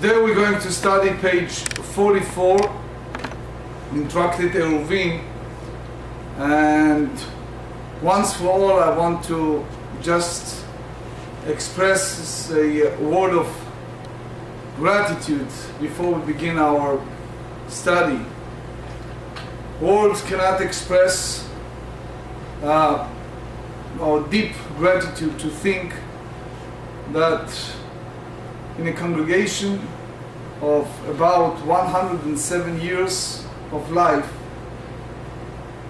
Today we're going to study page 44 in Yiruvin, and once for all I want to just express a word of gratitude before we begin our study. Words cannot express our deep gratitude to think that in a congregation of about 107 years of life,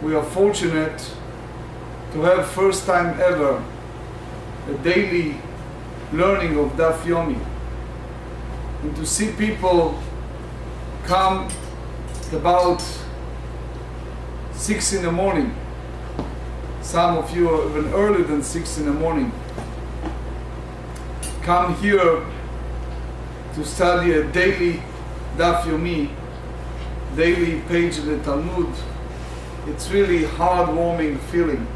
we are fortunate to have first time ever a daily learning of Daf Yomi, and to see people come about 6 in the morning. Some of you are even earlier than 6 in the morning. Come here to study a daily Daf Yomi, daily page of the Talmud. It's really heartwarming feeling.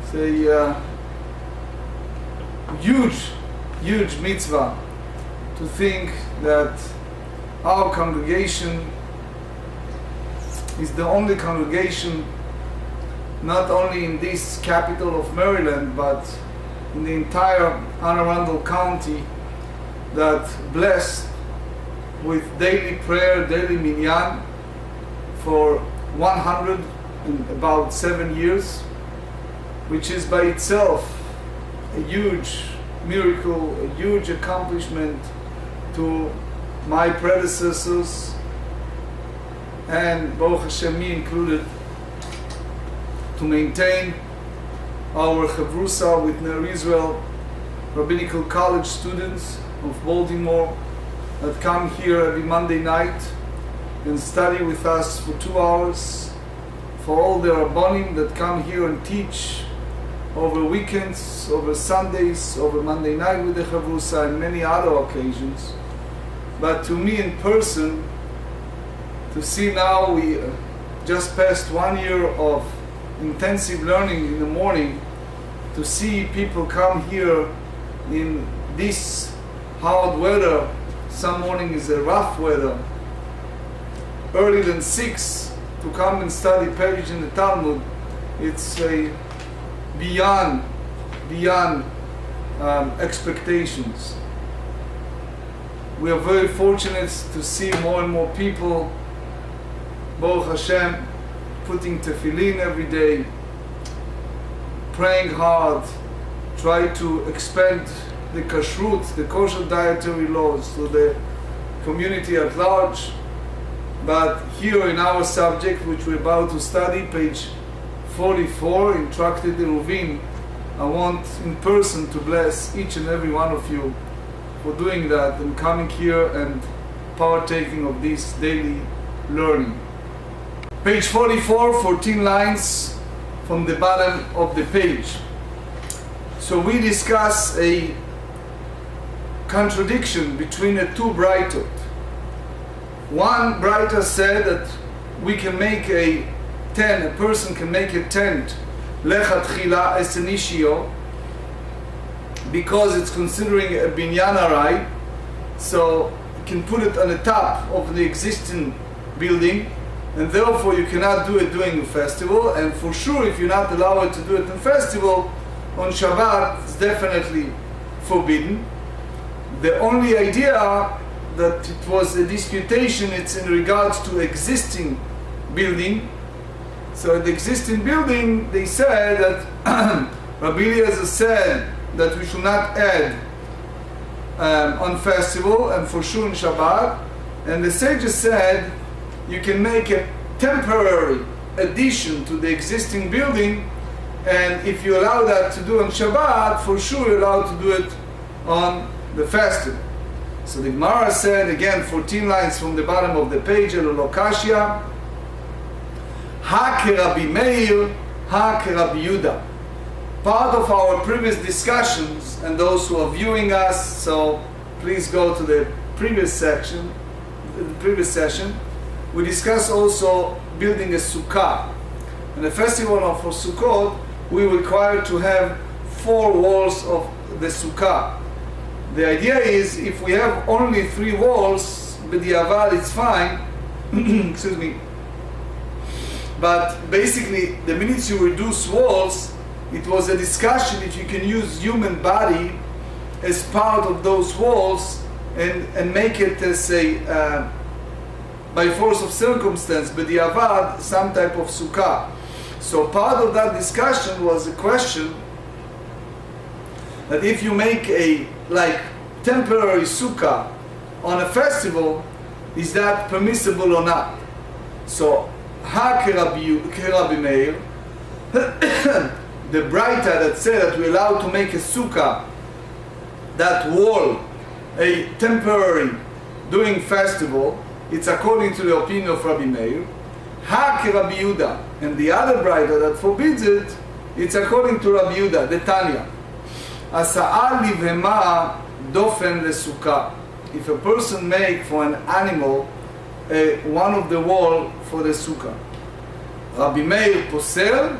It's a huge mitzvah to think that our congregation is the only congregation, not only in this capital of Maryland, but in the entire Anne Arundel County, that blessed with daily prayer, daily minyan for 107 years, which is by itself a huge miracle, a huge accomplishment to my predecessors, and Baruch Hashem, me included, to maintain our chavrusa with Ner Israel Rabbinical College students of Baltimore that come here every Monday night and study with us for 2 hours, for all the Rabbanim that come here and teach over weekends, over Sundays, over Monday night with the chavrusa, and many other occasions. But to me in person, to see now we just passed 1 year of intensive learning in the morning, to see people come here in this hard weather, some morning is a rough weather, earlier than 6 to come and study page in the Talmud, it's a beyond expectations. We are very fortunate to see more and more people, Baruch Hashem, putting tefillin every day, praying hard, try to expand the kashrut, the kosher dietary laws to the community at large. But here in our subject, which we're about to study, page 44 in Yiruvin, I want in person to bless each and every one of you for doing that and coming here and partaking of this daily learning. Page 44, 14 lines from the bottom of the page. So we discuss a contradiction between the two brightot. One brighta said that we can make a person can make a tent lechatchila as an ishio, because it's considering a binyan arai, so you can put it on the top of the existing building, and therefore you cannot do it during the festival, and for sure if you're not allowed to do it in festival, on Shabbat it's definitely forbidden. The only idea that it was a disputation, it's in regards to existing building. So in the existing building, they said that Rabbi Eliezer said that we should not add on festival and for sure in Shabbat, and the sages said you can make a temporary addition to the existing building, and if you allow that to do on Shabbat, for sure you're allowed to do it on the festival. So the Gemara said, again, 14 lines from the bottom of the page, Elokashia, Ha Rabbi Meir, Ha Rabbi Yuda. Part of our previous discussions, and those who are viewing us, so please go to the previous session, we discussed also building a sukkah. In the festival of Sukkot, we were required to have 4 walls of the sukkah. the idea is if we have only 3 walls, b'diavad it's fine, excuse me, but basically the minute you reduce walls, it was a discussion if you can use human body as part of those walls and make it as a by force of circumstance, b'diavad, some type of sukkah. So part of that discussion was a question that if you make a like temporary sukkah on a festival, is that permissible or not? So Rabbi Meir, the Braita that said that we're allowed to make a sukkah, that wall, a temporary during festival, it's according to the opinion of Rabbi Meir. Rabbi Yehuda, and the other Braita that forbids it, it's according to Rabbi Yehuda, the Tanya. Asa'al livhema dofen lesukkah. If a person make for an animal one of the wall for the sukkah, Rabbi Meir posel,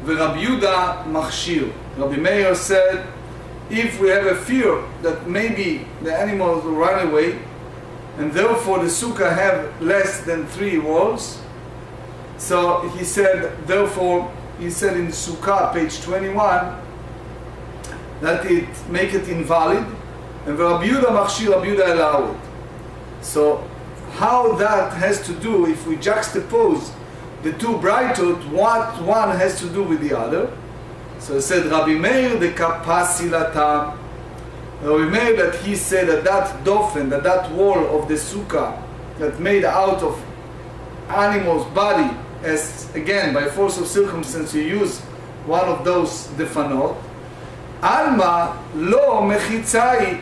Rabbi Yehuda machshir. Rabbi Meir said, if we have a fear that maybe the animals will run away, and therefore the sukkah have less than 3 walls, so he said, therefore, he said in Sukkah, page 21, that it make it invalid, and Rabbi Yehuda machshir, Rabbi Yehuda allow it. So how that has to do, if we juxtapose the 2 braitot, what one has to do with the other? So he said, Rabbi Meir the kapasilatam. Rabbi Meir, that he said that dofen, that wall of the sukkah that made out of animal's body, as again by force of circumstance you use one of those defanot, alma lo mechitzai.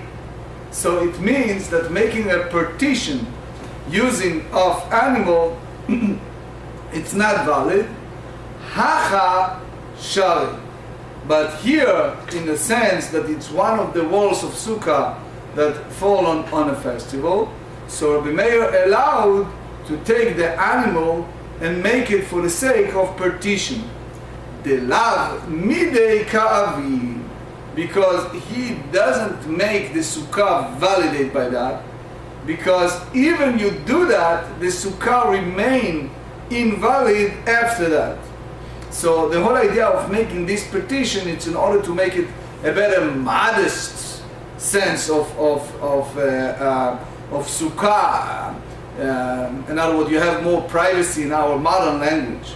So it means that making a partition using of animal it's not valid. Hacha shari. But here, in the sense that it's one of the walls of sukkah that fall on a festival, so Rabbi Meir allowed to take the animal and make it for the sake of partition. The lav midei ka'avi, because he doesn't make the sukkah validate by that, because even you do that, the sukkah remain invalid after that. So the whole idea of making this partition, it's in order to make it a better modest sense of sukkah. In other words, you have more privacy in our modern language.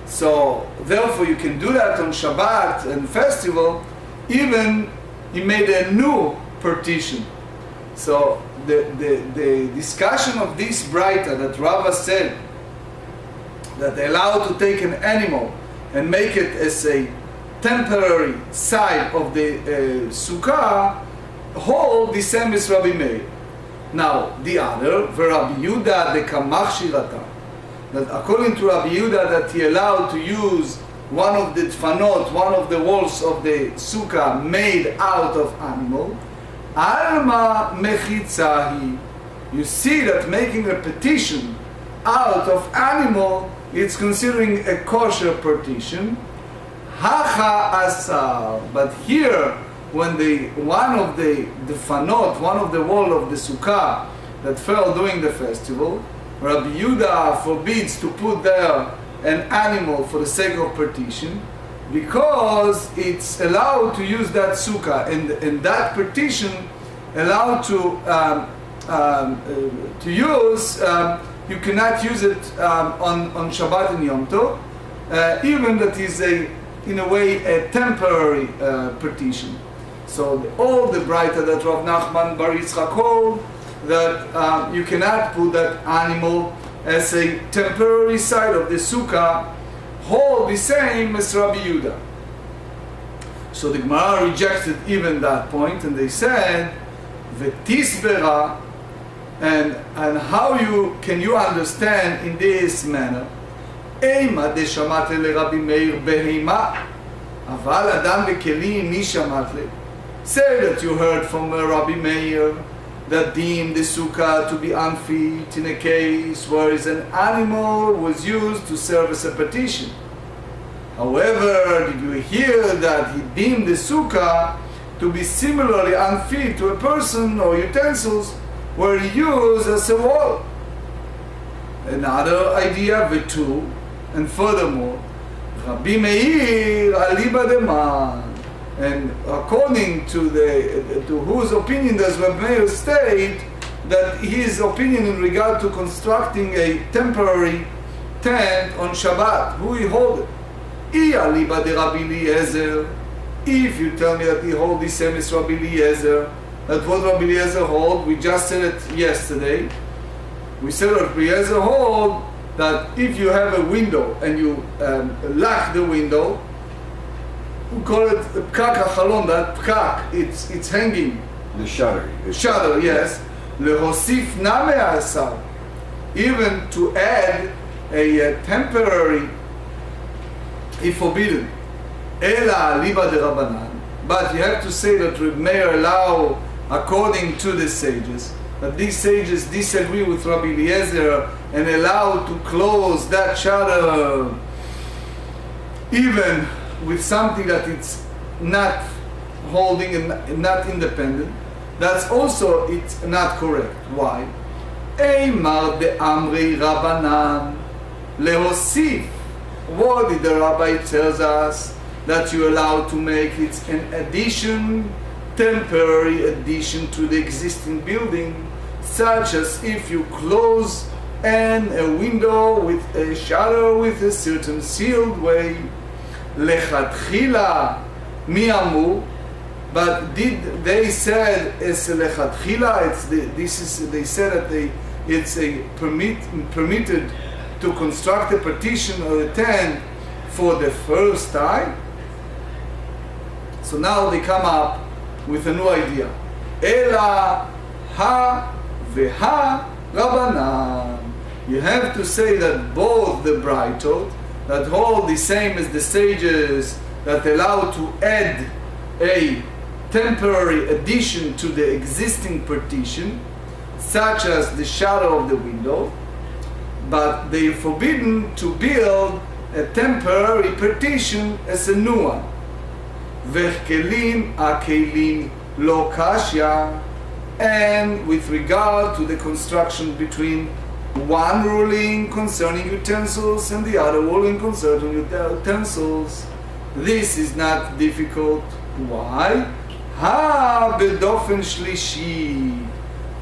So therefore you can do that on Shabbat and festival. Even he made a new partition. So the discussion of this Braita that Rava said that they allowed to take an animal and make it as a temporary side of the sukkah, hold the same as Rabbi Meir. Now the other, Rabbi Yehuda the kamachshirata, that according to Rabbi Yehuda that he allowed to use one of the tfanot, one of the walls of the sukkah made out of animal, alma mechitzahi. You see that making a petition out of animal, it's considering a kosher partition. Hacha asar. But here, when one of the fanot, one of the wall of the sukkah that fell during the festival, Rabbi Yehuda forbids to put there an animal for the sake of partition, because it's allowed to use that sukkah, and that partition allowed to use. You cannot use it on Shabbat and Yom Tov, even that is in a way a temporary partition. So all the Braita that Rav Nachman Bar Yitzchak hold, that you cannot put that animal as a temporary side of the sukkah, hold the same as Rabbi Yehuda. So the Gemara rejected even that point, and they said, "V'tisbera." And how can you understand in this manner? Eima de shamat le Rabbi Meir beheima, aval adam v'kelim mi shamat le. Say that you heard from Rabbi Meir that deemed the sukkah to be unfit in a case where an animal was used to serve as a partition. However, did you hear that he deemed the sukkah to be similarly unfit to a person or utensils were used as a wall. Another idea, Vetu, and furthermore, Rabbi Meir aliba deman, and according to whose opinion does Rabbi Meir state that his opinion in regard to constructing a temporary tent on Shabbat, who he hold it? Aliba de Rabbi Eliezer. If you tell me that he hold the same as Rabbi Eliezer, that what Rabbi Eliezer hold, we just said it yesterday. We said Rabbi Eliezer hold that if you have a window and you lock the window, we call it pkak hachalon, that pkak, it's hanging. The shutter. Shutter, yes. Lehosif name asar, even to add a temporary, if forbidden. Ela liba de Rabbanan. But you have to say that Reb Meir allow, according to the sages, that these sages disagree with Rabbi Eliezer and allow to close that shutter even with something that it's not holding and not independent. That's also it's not correct. Why? Eimar de Amri Rabbanan lehosif. What did the rabbi tells us? That you allow to make it an addition, temporary addition to the existing building, such as if you close a window with a shutter with a certain sealed way. Lechatchila mi amu, but did they said it's lechatchila? They said that it's permitted to construct a partition or a tent for the first time. So now they come up with a new idea. Ela ha veha Rabbanan. You have to say that both the Brightot that hold the same as the sages that allow to add a temporary addition to the existing partition, such as the shadow of the window, but they are forbidden to build a temporary partition as a new one. Vehkelim akelim lo kashya, and with regard to the construction between one ruling concerning utensils and the other ruling concerning utensils, this is not difficult. Why? Ha bedofen shlishi.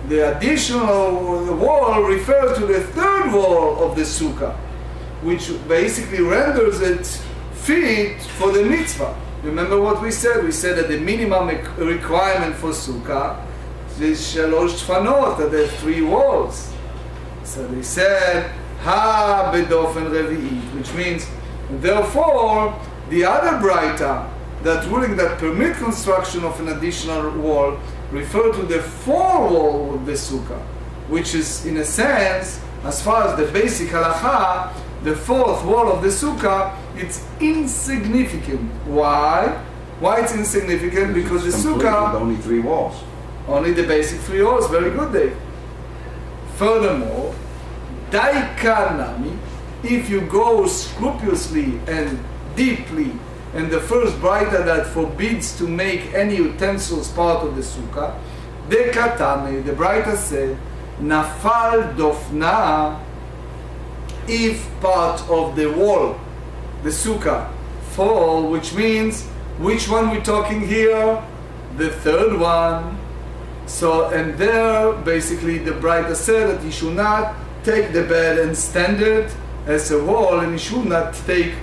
The additional wall refers to the third wall of the sukkah, which basically renders it fit for the mitzvah. Remember what we said? We said that the minimum requirement for sukkah is shalosh tfanot, that there are 3 walls. So they said, ha bedofen revi'it, which means, therefore, the other braita, that ruling that permit construction of an additional wall, refer to the 4 wall of the sukkah, which is, in a sense, as far as the basic halacha, the 4th wall of the sukkah, it's insignificant. Why? Why it's insignificant? Because the sukkah... with only 3 walls. Only the basic 3 walls. Very good, Dave. Furthermore, daikanami, if you go scrupulously and deeply, and the first braita that forbids to make any utensils part of the sukkah, dekatame, the braita said, nafal dofna, if part of the wall, the sukkah, fall, which means, which one we're talking here? The 3rd one. So, and there, basically, the braita said that you should not take the bed and stand it as a wall, and you should not take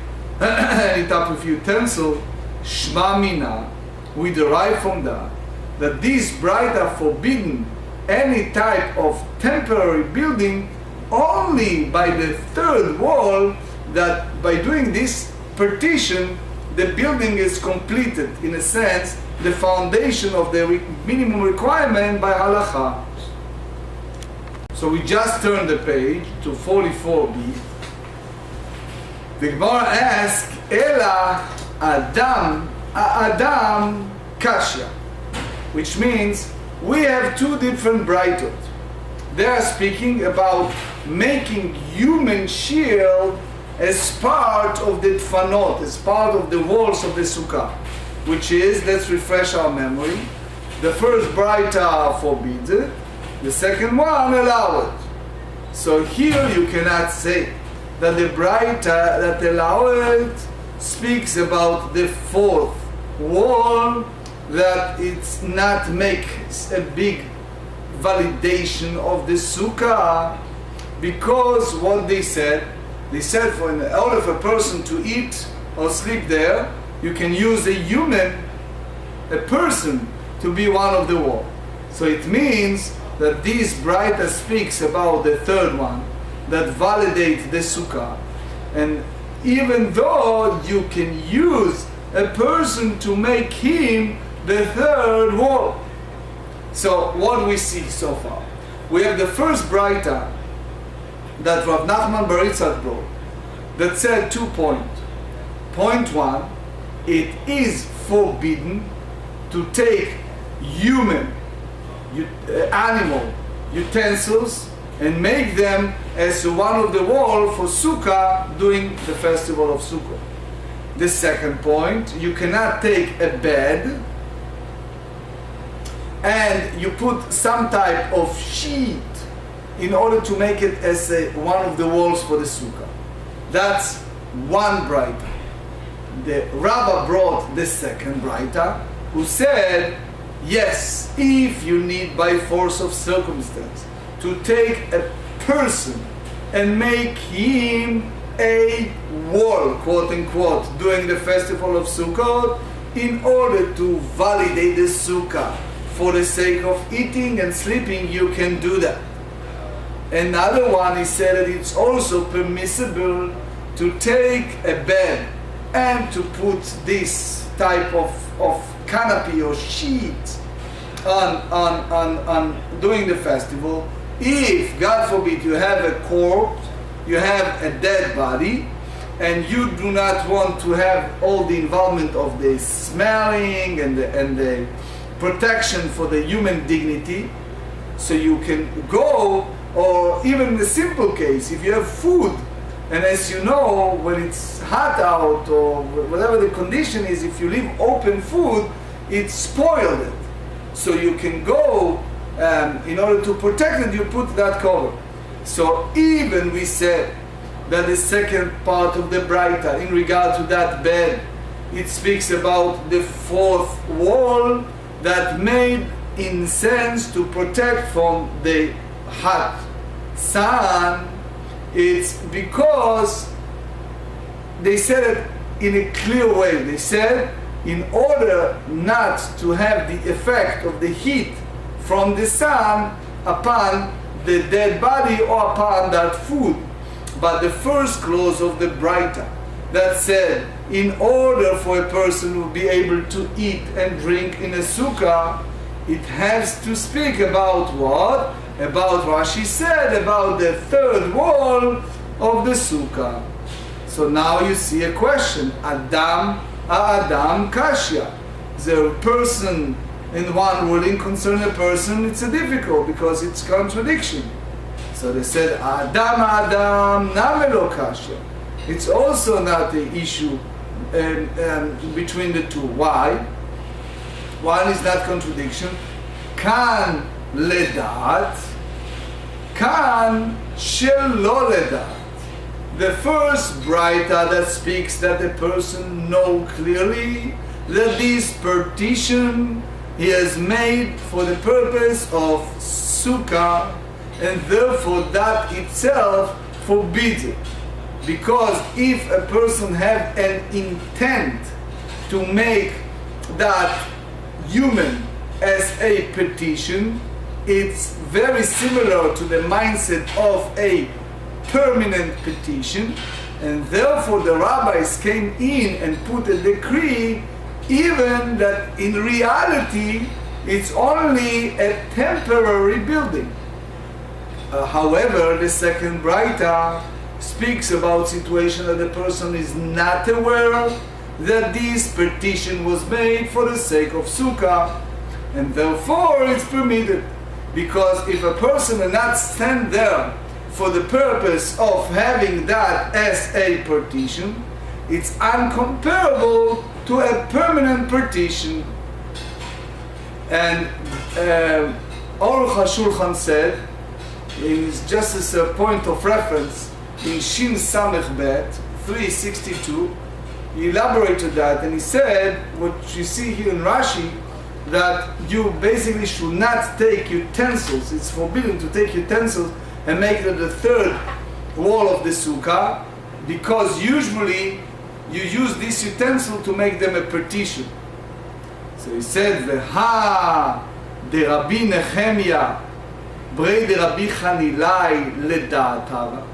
any type of utensil. Shma mina, we derive from that these braita forbidden any type of temporary building only by the 3rd wall, that by doing this partition, the building is completed, in a sense, the foundation of the minimum requirement by halacha. So we just turned the page to 44b. The Gemara asks, Ela Adam Kashya, which means we have 2 different braitot. They are speaking about making human shield as part of the tfanot, as part of the walls of the sukkah. which is, let's refresh our memory, the first Braita forbids it, the second one allows it. So here you cannot say that the Braita that allows it speaks about the fourth wall, that it's not makes a big validation of the sukkah, because what they said for in order for a person to eat or sleep there, you can use a person to be one of the wall. So it means that this Braita speaks about the third one that validates the sukkah, and even though you can use a person to make him the third wall. So what we see so far, we have the first Braita that Rav Nachman bar Yitzchak brought, that said 2 points. Point 1, it is forbidden to take animal utensils and make them as one of the wall for Sukkah during the festival of Sukkot. The second point, you cannot take a bed and you put some type of sheet in order to make it as one of the walls for the Sukkah. That's one Braita. The Rabbah brought the second Braita, who said, yes, if you need by force of circumstance to take a person and make him a wall, quote unquote, during the festival of Sukkot, in order to validate the Sukkah for the sake of eating and sleeping, you can do that. Another one, he said that it's also permissible to take a bed and to put this type of canopy or sheet on during the festival. If, God forbid, you have a corpse, you have a dead body, and you do not want to have all the involvement of the smelling and the protection for the human dignity, so you can go, or even in the simple case, if you have food, and as you know, when it's hot out or whatever the condition is, if you leave open food, it spoils it. So you can go, in order to protect it, you put that cover. So even we said that the second part of the Braita, in regard to that bed, it speaks about the fourth wall that made in sense to protect from the hot sun. It's because they said it in a clear way. They said, in order not to have the effect of the heat from the sun upon the dead body or upon that food. But the first clause of the Braita that said, in order for a person to be able to eat and drink in a sukkah, it has to speak about what? About Rashi said, about the third wall of the sukkah. So now you see a question, Adam Kashya. The person in one ruling concerning a person, it's a difficult because it's contradiction. So they said, Adam Namelo Kashya. It's also not the issue between the two. Why? One is not contradiction. Kan ledat, kan shelo ledat. The first Braita that speaks that the person know clearly that this partition he has made for the purpose of sukkah, and therefore that itself forbids it. Because if a person have an intent to make that human as a petition, it's very similar to the mindset of a permanent petition, and therefore the rabbis came in and put a decree even that in reality it's only a temporary building. However, the second Braita speaks about situation that the person is not aware that this petition was made for the sake of sukkah, and therefore it's permitted. Because if a person will not stand there for the purpose of having that as a partition, it's uncomparable to a permanent partition. And Aruch HaShulchan said, just as a point of reference, in Shin Samech Bet 362, he elaborated that, and he said, what you see here in Rashi, that you basically should not take utensils. It's forbidden to take utensils and make it the third wall of the sukkah, because usually you use this utensil to make them a partition. So he said, V'ha de Rabbi Nehemiah brei de Rabbi Chanilai leda'atav.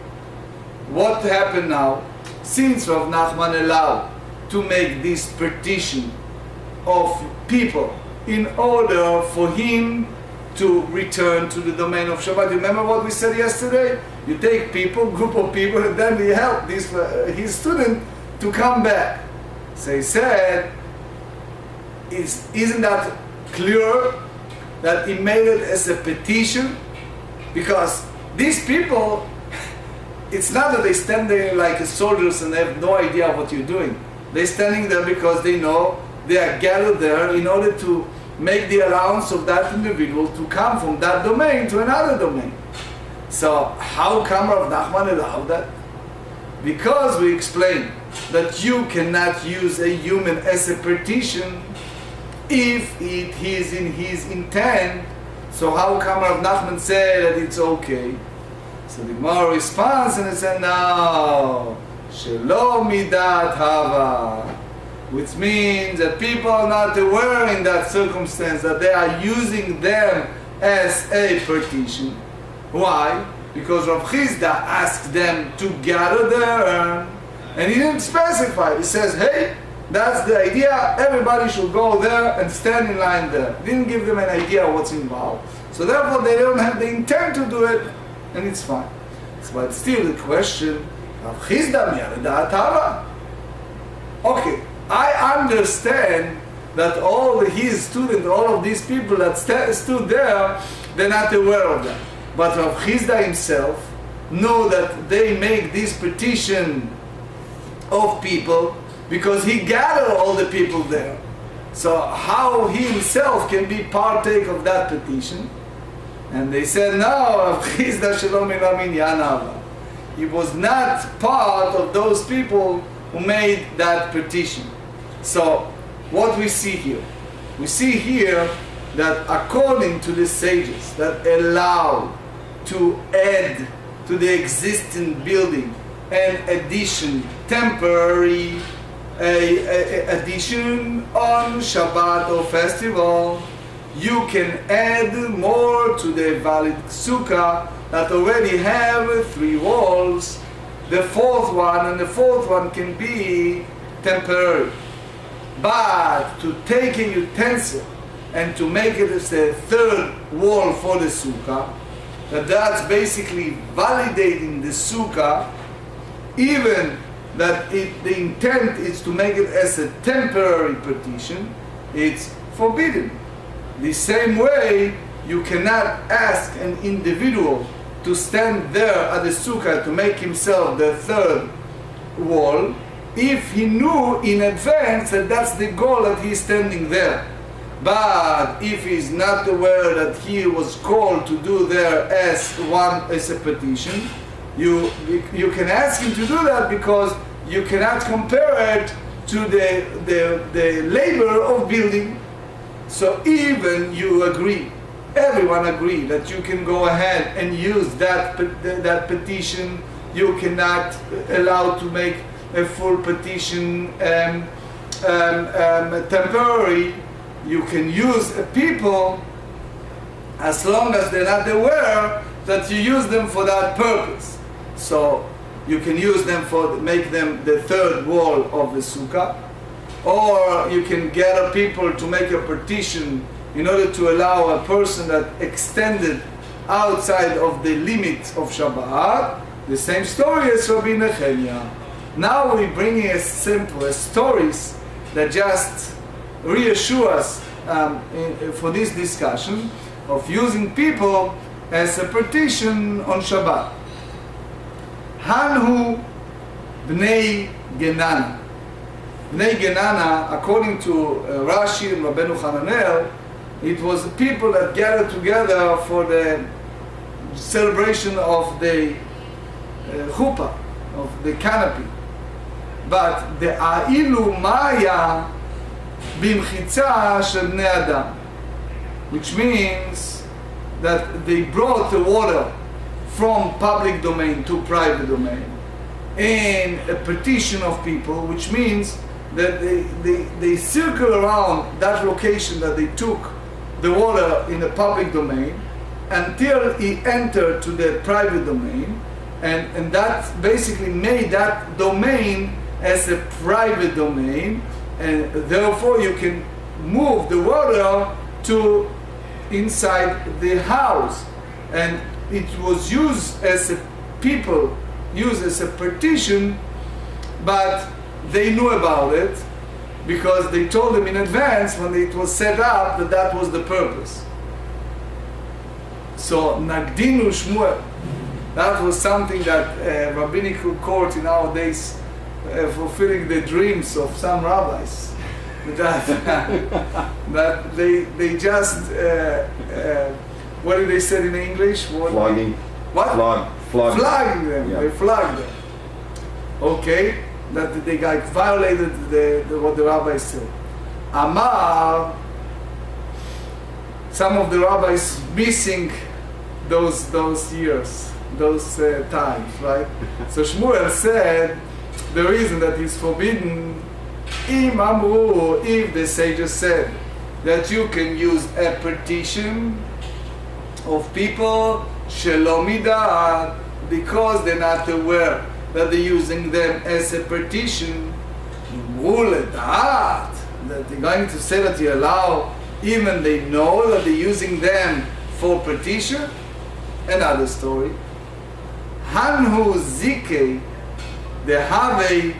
What happened now? Since Rav Nachman allowed to make this partition of people in order for him to return to the domain of Shabbat. Remember what we said yesterday? You take people, group of people, and then we help this his student to come back. So he said, isn't that clear that he made it as a petition? Because these people, it's not that they stand there like soldiers and they have no idea what you're doing. They're standing there because they know they are gathered there in order to make the allowance of that individual to come from that domain to another domain. So how come Rav Nachman allowed that? Because we explained that you cannot use a human as a partition if it is in his intent. So how come Rav Nachman said that it's okay? So the Gemara responds and it said, no, shelo midat hava, which means that people are not aware in that circumstance that they are using them as a partition. Why? Because Rav Chizda asked them to gather there, and he didn't specify. He says, hey, that's the idea, everybody should go there and stand in line there. Didn't give them an idea what's involved. So therefore they don't have the intent to do it, and it's fine. But still the question, Rav Chizda mi'arida'atava. Okay, I understand that all his students, all of these people that stood there, they're not aware of that. But Rav Chizda himself know that they make this petition of people because he gathered all the people there. So how he himself can be partake of that petition? And they said, no, Rav Chizda shelo minyan hava. He was not part of those people who made that petition. So what we see here? We see here that according to the sages that allow to add to the existing building an addition, temporary addition on Shabbat or festival, you can add more to the valid sukkah that already have 3 walls. The fourth one can be temporary. But to take a utensil and to make it as a third wall for the sukkah, that's basically validating the sukkah, even that the intent is to make it as a temporary partition, it's forbidden. The same way, you cannot ask an individual to stand there at the sukkah to make himself the third wall if he knew in advance that that's the goal that he's standing there. But if he's not aware that he was called to do there as a petition, you can ask him to do that because you cannot compare it to the labor of building. So even you agree, everyone agree that you can go ahead and use that petition. You cannot allow to make a full petition temporary. You can use people as long as they're not aware that you use them for that purpose. So you can use them make them the third wall of the sukkah, or you can gather people to make a partition in order to allow a person that extended outside of the limits of Shabbat. The same story as Rabbi Nehemiah. Now we're bringing a simple stories that just reassure us for this discussion of using people as a partition on Shabbat. Hanhu bnei Genana. Bnei Genana, according to Rashi and Rabbeinu Hananel, it was the people that gathered together for the celebration of the chuppah, of the canopy. But the Ailu Maya Bimchitza Shel Bnei Adam, which means that they brought the water from public domain to private domain in a petition of people, which means that they circle around that location that they took the water in a public domain until it entered to the private domain, and that basically made that domain as a private domain, and therefore you can move the water to inside the house. And it was used as a petition, but they knew about it because they told them in advance when it was set up that was the purpose. So Nagdinu Shmuel, that was something that rabbinical court in our days fulfilling the dreams of some rabbis. That they just what did they say in English? Flogging. What? Flogging them. Yeah. They flogged them. Okay, that they violated what the rabbi said. Amar, some of the rabbis missing those years, those times, right? So Shmuel said the reason that it's forbidden, Im Amru, if the sages said that you can use a petition of people shelo midat, because they're not aware that they're using them as a petition, that they're going to say that you allow, even they know that they're using them for petition. Another story. Hanhu zike dehave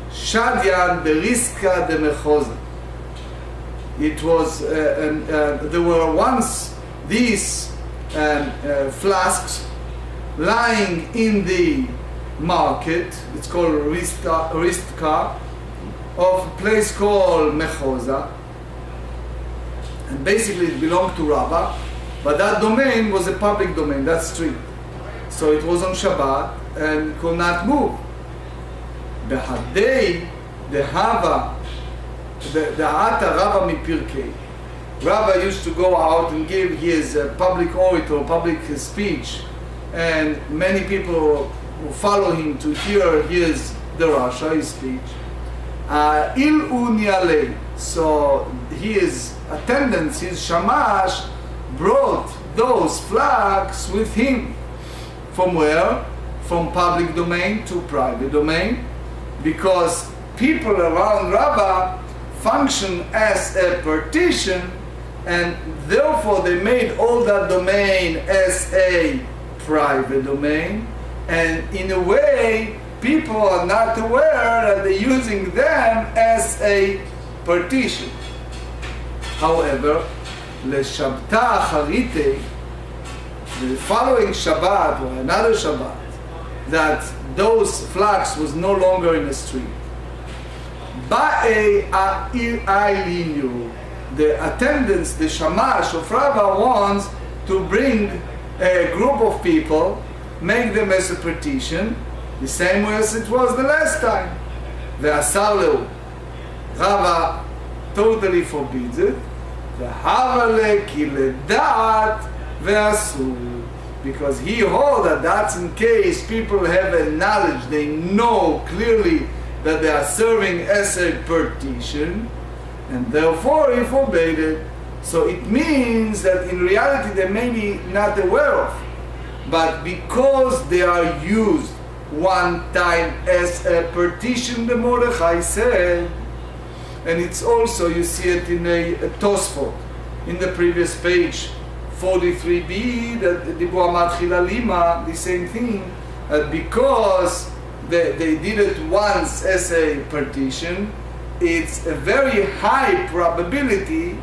shadyan beriska de mechoza. It was there were once these flasks lying in the market. It's called Ristka, of a place called Mechoza, and basically it belonged to Rabbah, but that domain was a public domain, that street. So it was on Shabbat and could not move. The Hadei, the Hava, the Ata Rabbah Mipirkei. Rabbah used to go out and give his public orator, public speech, and many people who follow him to hear his derasha, his speech. Il Unyale. So his attendants, his shamash, brought those flags with him. From where? From public domain to private domain, because people around Rabbah function as a partition, and therefore they made all that domain as a private domain, and in a way people are not aware that they're using them as a partition. However, Leshabta Charite, the following Shabbat or another Shabbat, that those flags was no longer in the street. Ba'ei Ailinu, the attendants, the shamash of Rabbah wants to bring a group of people, make them as a petition, the same way as it was the last time. The Asarleu, Rabbah totally forbids it. The Havale Kiledat Ve'asu, because he holds that that's in case people have a knowledge, they know clearly that they are serving as a partition, and therefore he forbade it. So it means that in reality they may be not aware of, but because they are used one time as a partition, the Mordechai said, and it's also, you see it in a Tosfot, in the previous page, 43b, that the Matchila Lima, the same thing, because they did it once as a partition, it's a very high probability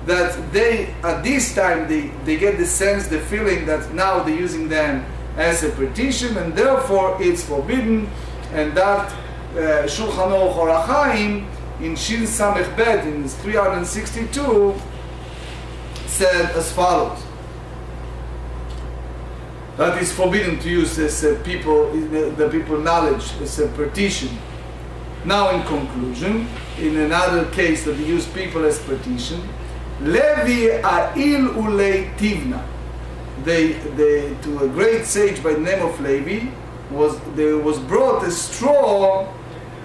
that they, at this time, they get the sense, the feeling that now they're using them as a partition, and therefore it's forbidden, and that Shulchan Aruch Or HaChaim in Shin Samech Bet in 362 said as follows. That is forbidden to use as the people knowledge as a partition. Now in conclusion, in another case that they use people as partition, Levi A'il Ulei Tivna. They to a great sage by the name of Levi there was brought a straw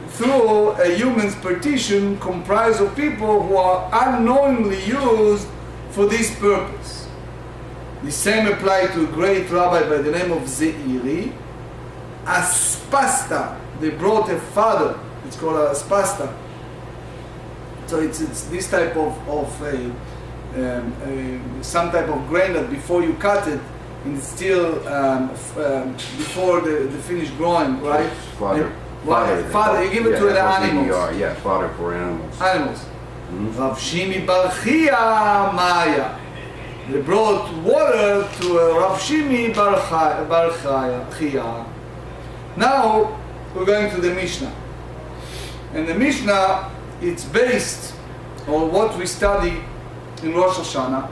through a human's partition comprised of people who are unknowingly used for this purpose. The same applied to a great rabbi by the name of Zeiri. Aspasta, they brought a father, it's called a aspasta. So it's this type of some type of grain that before you cut it, it's still before the finished growing, right? Fodder. Fodder. You give it to the animals. Yeah, fodder for animals. Animals. Rav Shimi Bar Chia Maya. They brought water to Rav Shimi Bar Chia. Now we're going to the Mishnah. And the Mishnah, it's based on what we study in Rosh Hashanah.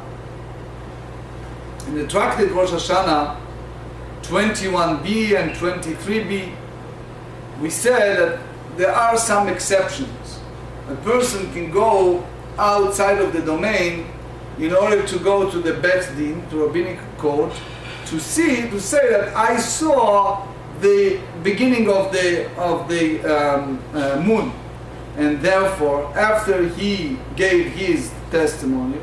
In the tractate Rosh Hashanah 21b and 23b, we said that there are some exceptions. A person can go outside of the domain in order to go to the Bet Din, to rabbinic court, to say that I saw the beginning of the moon, and therefore after he gave his testimony,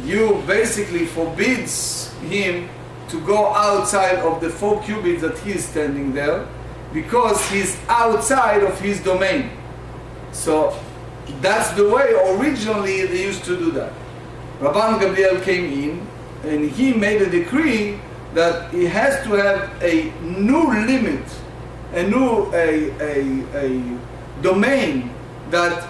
you basically forbids him to go outside of the 4 cubits that he is standing there, because he's outside of his domain. So that's the way originally they used to do that. Rabban Gabriel came in and he made a decree that he has to have a new limit, a new domain that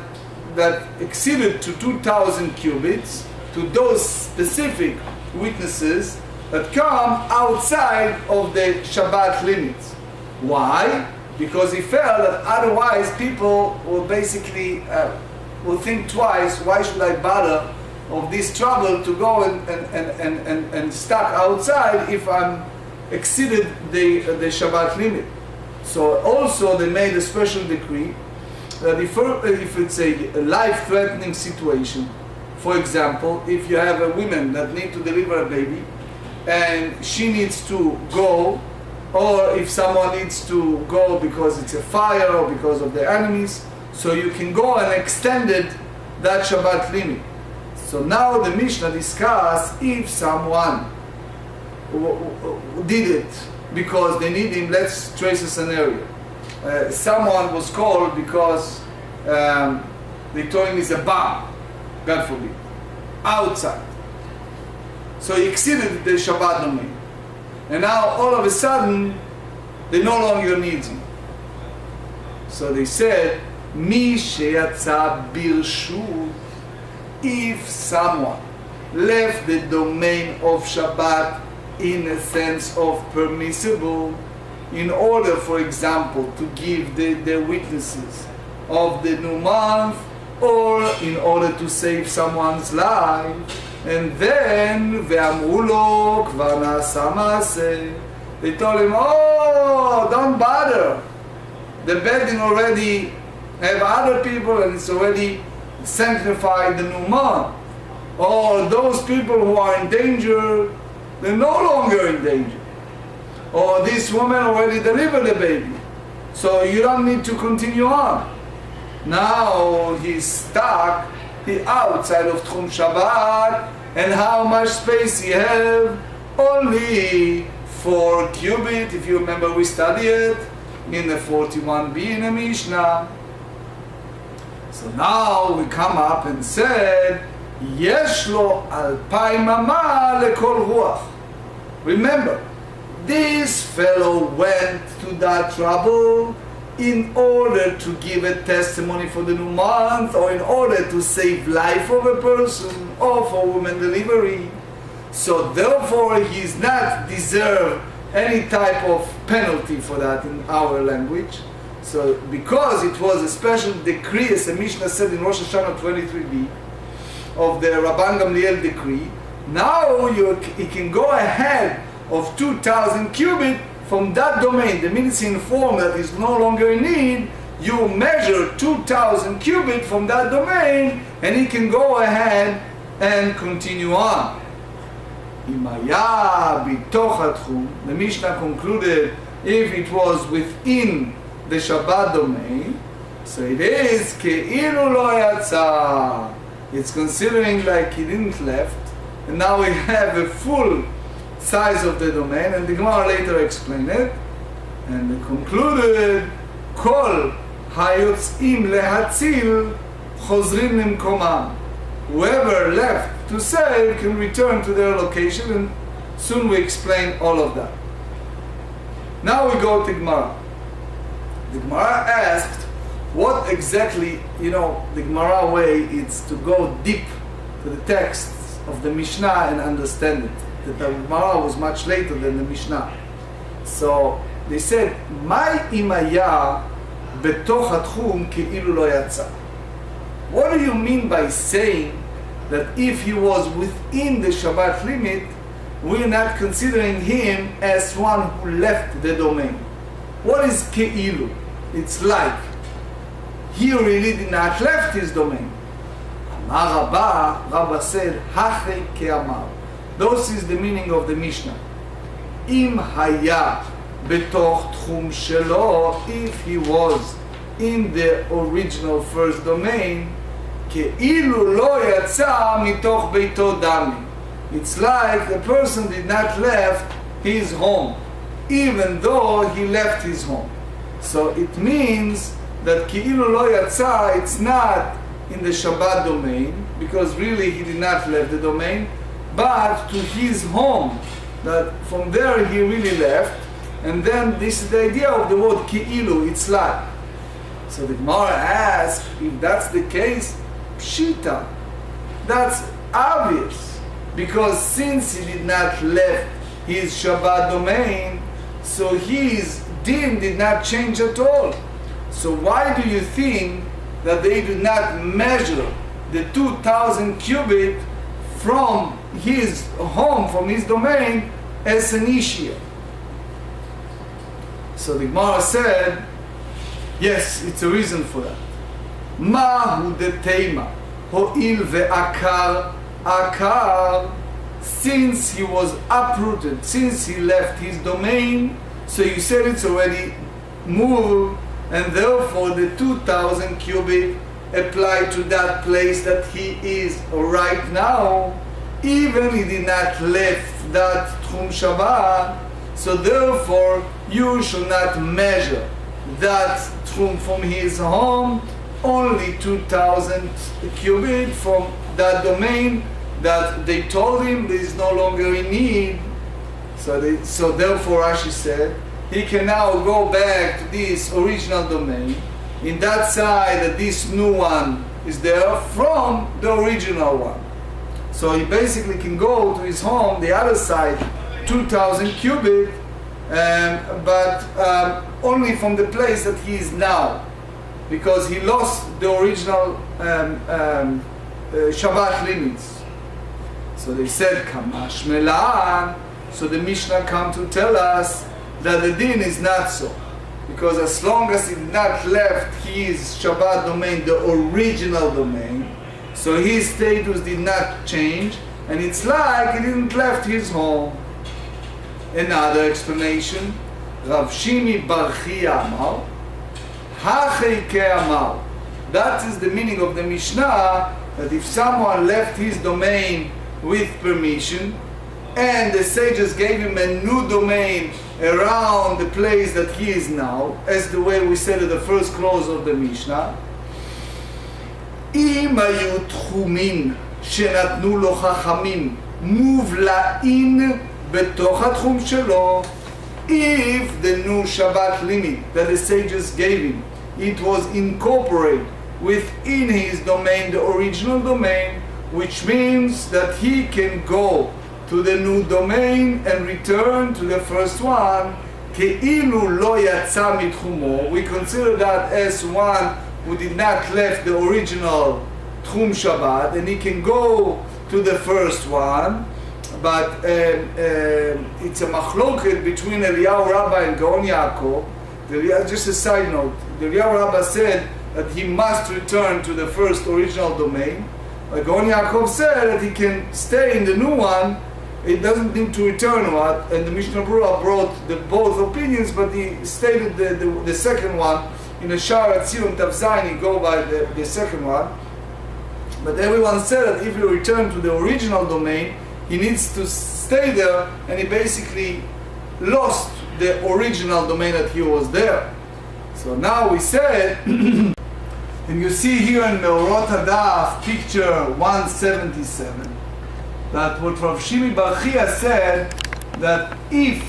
exceeded to 2,000 cubits to those specific witnesses that come outside of the Shabbat limits. Why? Because he felt that otherwise people will basically will think twice, why should I bother of this trouble to go and stuck outside if I'm exceeded the Shabbat limit. So also they made a special decree that if it's a life-threatening situation, for example, if you have a woman that need to deliver a baby and she needs to go, or if someone needs to go because it's a fire or because of the enemies, so you can go and extend that Shabbat limit. So now the Mishnah discuss if someone did it because they need him. Let's trace a scenario. Someone was called because they told him he's a bomb, God forbid, outside. So he exceeded the Shabbat domain. And now all of a sudden, they no longer need him. So they said, Mi sheyatza birshut, if someone left the domain of Shabbat in a sense of permissible, in order, for example, to give the witnesses of the new month, or in order to save someone's life, and then ve'amru lo kvar na'asa ma'aseh, they told him, oh, don't bother, the Beit Din already have other people and it's already sanctified the new month. Or those people who are in danger, they're no longer in danger. Or this woman already delivered a baby, so you don't need to continue on. Now he's stuck outside of Tchum Shabbat, and how much space he have? Only 4 cubit, if you remember we studied it in the 41b in the Mishnah. So now we come up and said, Yesh lo 2,000 ama lekol ruach. Remember, this fellow went to that trouble in order to give a testimony for the new month, or in order to save life of a person, or for woman delivery. So therefore he is not deserve any type of penalty for that in our language. So because it was a special decree, as the Mishnah said in Rosh Hashanah 23b, of the Rabban Gamliel decree, now he can go ahead of 2,000 cubit from that domain. The minute he informed that he's no longer in need, you measure 2,000 cubit from that domain, and he can go ahead and continue on. The Mishnah concluded, if it was within the Shabbat domain, so it is כאילו לא יצא. It's considering like he didn't left, and now we have a full size of the domain, and the Gemara later explained it, and they concluded, כל היוצאים להציל חוזרים למקומם. Whoever left to save can return to their location, and soon we explain all of that. Now we go to Gemara. The Gemara asked, what exactly, the Gemara way is to go deep to the texts of the Mishnah and understand it. That the Gemara was much later than the Mishnah. So they said, "Mai imaya betoch hatchum כאילו לא יצא." What do you mean by saying that if he was within the Shabbat limit, we're not considering him as one who left the domain? What is כאילו? It's like he really did not left his domain. Amar Rabba said, "Hachei ke'amar." This is the meaning of the Mishnah. Im haya betoch tchum shelo, if he was in the original first domain, כאילו לא יצא מתוך ביתו דמי. It's like the person did not left his home, even though he left his home. So it means that כאילו לא יצא, it's not in the Shabbat domain, because really he did not leave the domain, but to his home, that from there he really left. And then this is the idea of the word כאילו, it's like. So the Gemara asks, if that's the case, pshita, that's obvious, because since he did not left his Shabbat domain, so his din did not change at all. So why do you think that they did not measure the 2,000 cubit from his home, from his domain, as an issue? So the Gemara said, yes, it's a reason for that. Mahu detema ho'il ve'akar akar, since he was uprooted, since he left his domain, so you said it's already moved, and therefore the 2,000 cubit apply to that place that he is right now, even he did not left that Tchum Shabbat, so therefore you should not measure that Tchum from his home, only 2,000 cubit from that domain that they told him there is no longer in need. So therefore Rashi said, he can now go back to this original domain, in that side that this new one is there from the original one. So he basically can go to his home, the other side, 2,000 cubit, but only from the place that he is now, because he lost the original Shabbat limits. So they said, Kamash Melan. So the Mishnah come to tell us that the din is not so, because as long as he did not left his Shabbat domain, the original domain, so his status did not change, and it's like he didn't left his home. Another explanation, Rav Shimi bar Chia Amar, Hachei Ke'amar. That is the meaning of the Mishnah, that if someone left his domain with permission, and the sages gave him a new domain around the place that he is now, as the way we said at the first clause of the Mishnah, אם היו תחומים שנתנו לו חכמים מובלעים בתוך התחום שלו, if the new Shabbat limit that the sages gave him, it was incorporated within his domain, the original domain, which means that he can go to the new domain and return to the first one, כאילו לא יצא מתחומו, we consider that as one who did not left the original תחום Shabbat, and he can go to the first one, but it's a machloket between Eliyahu Rabbah and Gaon Yaakov. Just a side note, the Eliyahu Rabbah said that he must return to the first original domain. Gaon Yaakov said that he can stay in the new one, it doesn't need to return what, and the Mishnah Berurah brought both opinions, but he stated the second one. In the Shar Atzion Tav Zayin, he go by the second one. But everyone said that if he returned to the original domain, he needs to stay there, and he basically lost the original domain that he was there. So now we said, and you see here in Meorot Hadaf, picture 177, that what Rav Shimi Bar Chia said, that if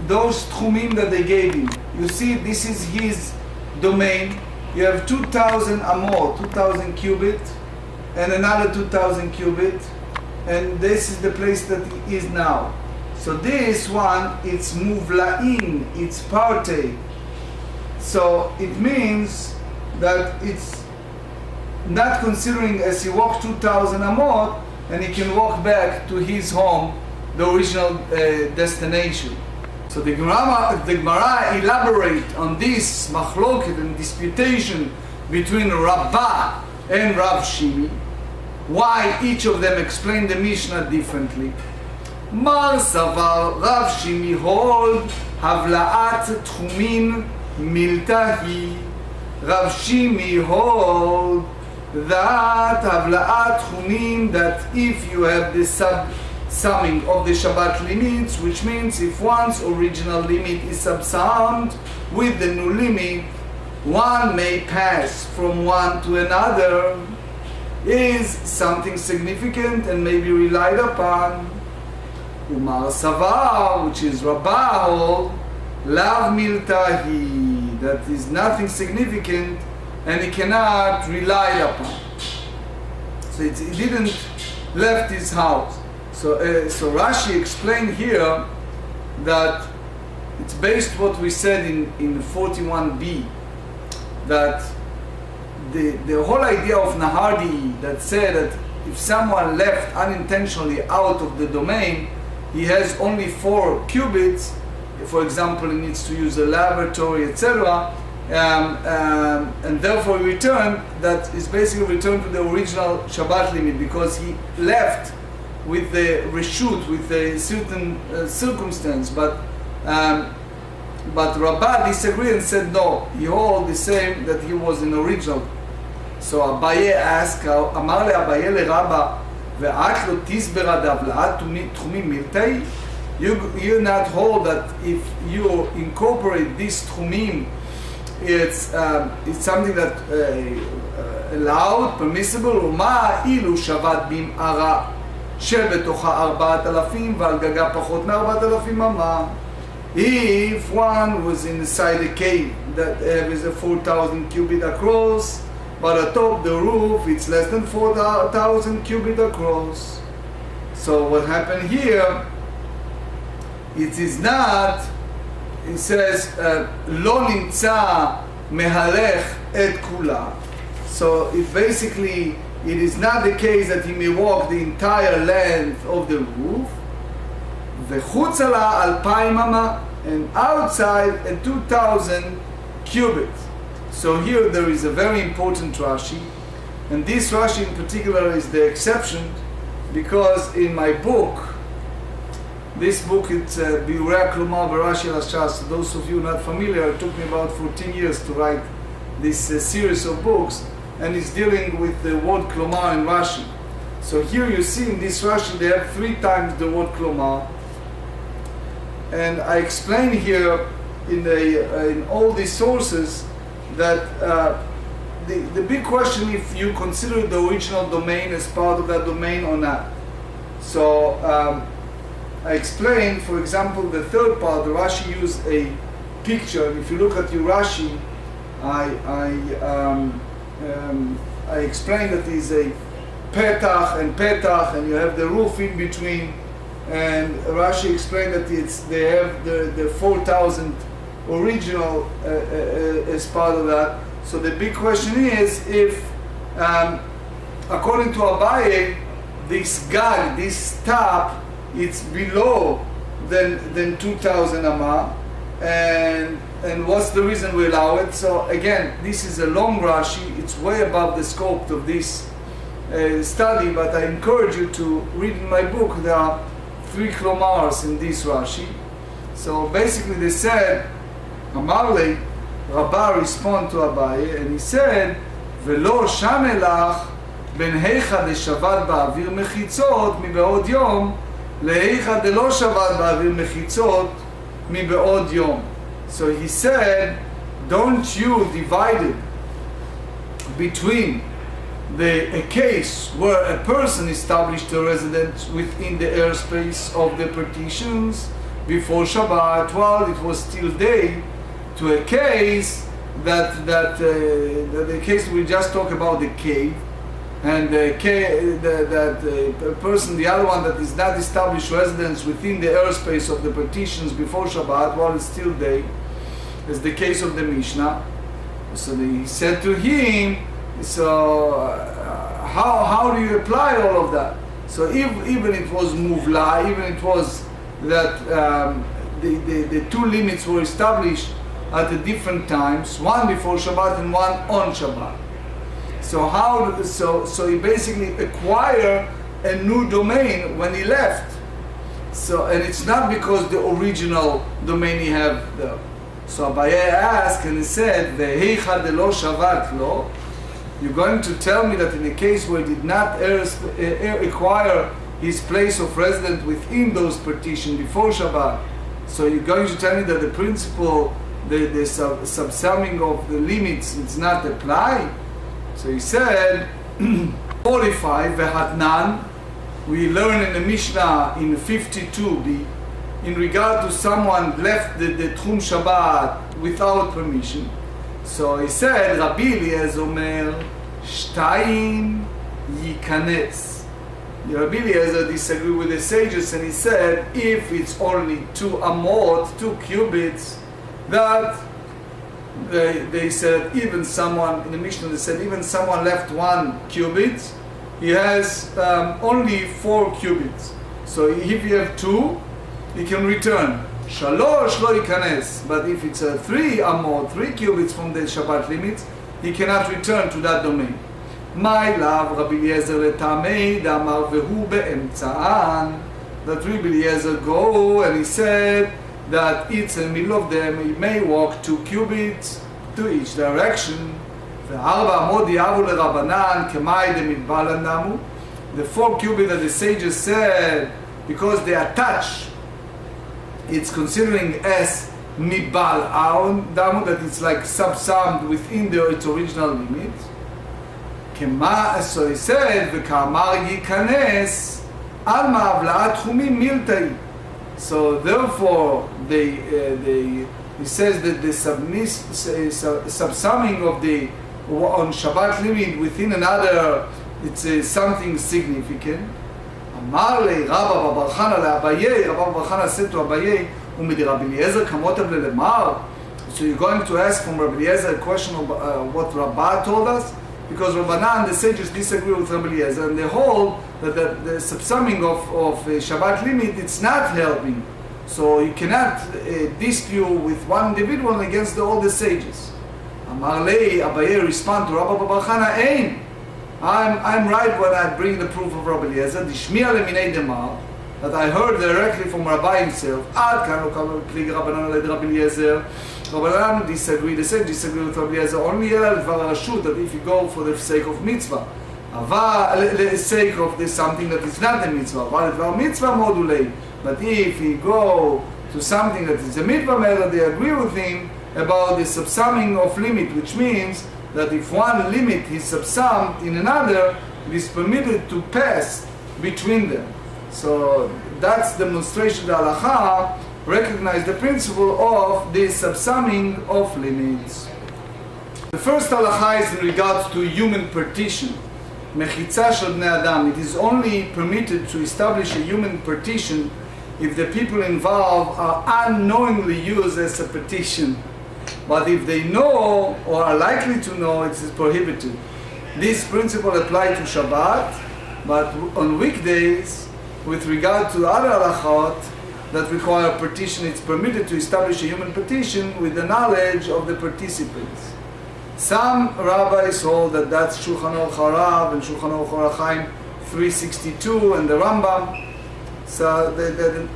those tchumim that they gave him, you see this is his domain, you have 2,000 amot, 2,000 cubit, and another 2,000 cubit, and this is the place that he is now. So this one, it's muvla'in, it's parte. So it means that it's not considering as he walked 2,000 amot, and he can walk back to his home, the original destination. So the Gemara elaborate on this machloket and disputation between Rabbah and Rav Shimi, why each of them explain the Mishnah differently. Mar Savar Rav Shimi hold Havla'at Tchumin Miltahi. Rav Shimi hold that Havla'at Tchumin, that if you have the summing of the Shabbat limits, which means if one's original limit is subsummed with the new limit, one may pass from one to another, is something significant and may be relied upon. Umar Savar, which is Rabbah, Lav Miltahi, that is nothing significant and he cannot rely upon. So he didn't left his house. So Rashi explained here that it's based what we said in 41b, that the whole idea of Nahardi that said that if someone left unintentionally out of the domain, he has only 4 cubits, for example, he needs to use a laboratory, etc., and therefore return, that is basically return to the original Shabbat limit, because he left with the reshut, with a certain circumstance, but Rabbah disagreed and said no, he holds the same, that he was an original. So Abaye asked, Amar le Abaye le Rabbah, ve'at lo tisbera davla'at tchumim miltei. You not hold that if you incorporate these tchumim, it's something that allowed, permissible. ומה אילו שבת במערה שבתוכה 4,000 ועל גגה פחות מ-4,000 אמה? If one was inside a cave that is a 4,000 cubit across, but atop the roof it's less than 4,000 cubit across. So what happened here, it is not, it says לא נמצא מהלך את כולה. So it basically, it is not the case that he may walk the entire length of the roof. וחוץ לה 2,000 אמה, and outside a 2,000 cubits. So here there is a very important Rashi, and this Rashi in particular is the exception, because in my book, this book, it's Biurei Klomar B'Rashi L'Shas. So those of you not familiar, it took me about 14 years to write this series of books, and it's dealing with the word Klomar in Rashi. So here you see in this Rashi, they have 3 times the word Klomar. And I explain here in all these sources that the big question, if you consider the original domain as part of that domain or not. So I explained, for example, the third part, the Rashi used a picture. If you look at your Rashi, I explained that is a petach, and you have the roof in between. And Rashi explained that they have the 4,000 original as part of that. So the big question is if, according to Abaye, this gag, this top, it's below than 2,000 amma, and what's the reason we allow it? So again, this is a long Rashi. It's way above the scope of this study, but I encourage you to read in my book. There are 3 klomars in this Rashi. So basically they said, Amarle, Rabbah respond to Abaye, and he said, Velo shamelach ben heicha de shavat ba'avir mechitzot mi be'od yom leicha de lo shavat ba'avir mechitzot mi be'od yom. So he said, don't you divide it between a case where a person established a residence within the airspace of the partitions before Shabbat while it was still day, to a case the case we just talked about, the cave, and the person, the other one that is not established residence within the airspace of the partitions before Shabbat while it's still day, is the case of the Mishnah. So he said to him, so how do you apply all of that? So even it was muvla, even it was that the 2 limits were established at the different times, one before Shabbat and one on Shabbat. So he basically acquired a new domain when he left. So, and it's not because the original domain he have there. So Abaye asked and he said, "Ve'eicha de lo shavat lo." You're going to tell me that in a case where he did not acquire his place of residence within those partitions before Shabbat, so you're going to tell me that the principle, the subsumming of the limits, does not apply? So he said, 45, Vehatnan, we learn in the Mishnah in 52b, in regard to someone left the Tchum Shabbat without permission. So he said, Rabbi Eliezer Omer, Shtayim Yikanes. Rabbi Eliezer disagreed with the sages, and he said, if it's only 2 amot, 2 cubits, that they said even someone, in the Mishnah they said even someone left 1 cubit, he has only 4 cubits. So if you have 2, he can return. Shalosh lo yikanes. But if it's 3 amot, 3 cubits from the Shabbat limits, he cannot return to that domain. My love, Rabbi Eliezer letamei damar vehu be'emtza'an. That Rabbi Eliezer go and he said that it's in the middle of them, he may walk 2 cubits to each direction. The 4 cubits that the sages said, because they attach, it's considering as mibal damu, that it's like subsumed within its original limit. So he said, v'kamar yikanes al ma'avla'at tchumim miltai. So therefore, he says that the subsumming of the on Shabbat limit within another, it's something significant. Amar le Rabba bar Chana le'Abaye. Rabba bar Chana said to Abaye, "Umid Rabbi Eliezer kamotav le'lemar." So you're going to ask from Rabbi Eliezer a question of what Rabbah told us, because Rabbanan, the sages, disagree with Rabbi Eliezer, and they hold that the subsumming of Shabbat limit, it's not helping. So you cannot dispute with one individual against all the sages. Amar lei, Abaye respond to Rabba bar Chana, Ein. I'm right when I bring the proof of Rabbi Eliezer, Dishmiya leminei demar, that I heard directly from Rabbi himself. Ad kan lo kal kli Rabbanan le Rabbi Eliezer. Rabbanan disagree. They said disagree with Rabbi Eliezer only that if you go for the sake of mitzvah, the sake of this something that is not a mitzvah, but if you go to something that is a mitzvah, they agree with him about the subsumming of limit, which means that if one limit is subsumed in another, it is permitted to pass between them. So that's demonstration that halacha recognize the principle of the subsumming of limits. The first halacha is in regards to human partition. Mechitza shel bnei adam. It is only permitted to establish a human partition if the people involved are unknowingly used as a petition. But if they know or are likely to know, it is prohibited. This principle applies to Shabbat, but on weekdays, with regard to other halachot that require a petition, it's permitted to establish a human petition with the knowledge of the participants. Some rabbis hold that that's Shulchan Aruch Harav and Shulchan Aruch Orachaim 362 and the Rambam. So that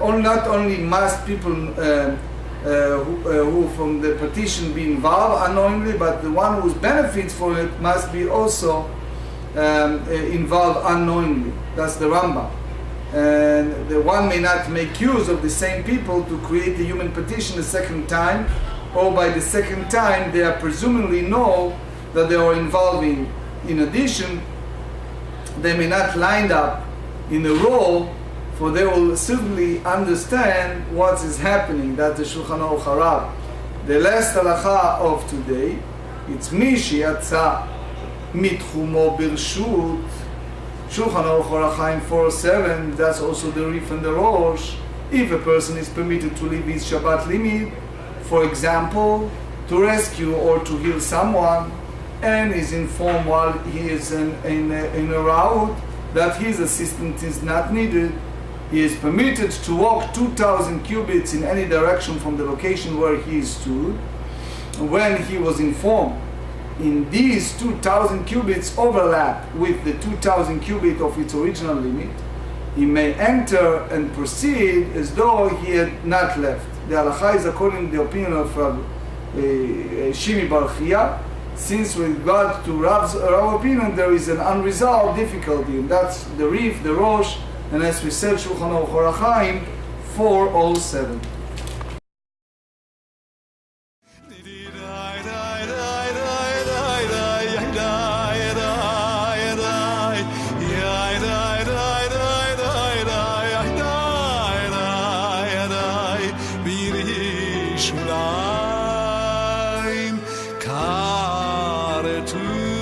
not only must people who from the petition be involved unknowingly, but the one who benefits from it must be also involved unknowingly. That's the Rambam. And the one may not make use of the same people to create the human petition a second time, or by the second time they are presumably know that they are involved in. In addition, they may not line up in a row, for they will certainly understand what is happening. That's the Shulchan Aruch Harav. The last halacha of today, it's Mishi Yatsa Mitchumo Birshut, Shulchan Aruch Orachaim 4:7. That's also the Rif and the Rosh. If a person is permitted to leave his Shabbat limit, for example, to rescue or to heal someone, and is informed while he is in a route that his assistance is not needed, he is permitted to walk 2,000 cubits in any direction from the location where he stood. When he was informed, in these 2,000 cubits overlap with the 2,000 cubits of its original limit, he may enter and proceed as though he had not left. The halacha is according to the opinion of Shimi Bar Chia. Since with regard to Rav's opinion, there is an unresolved difficulty, and that's the Rif, the Rosh, and as we said, Shulchan Aruch Orachaim 4:07. Kar tu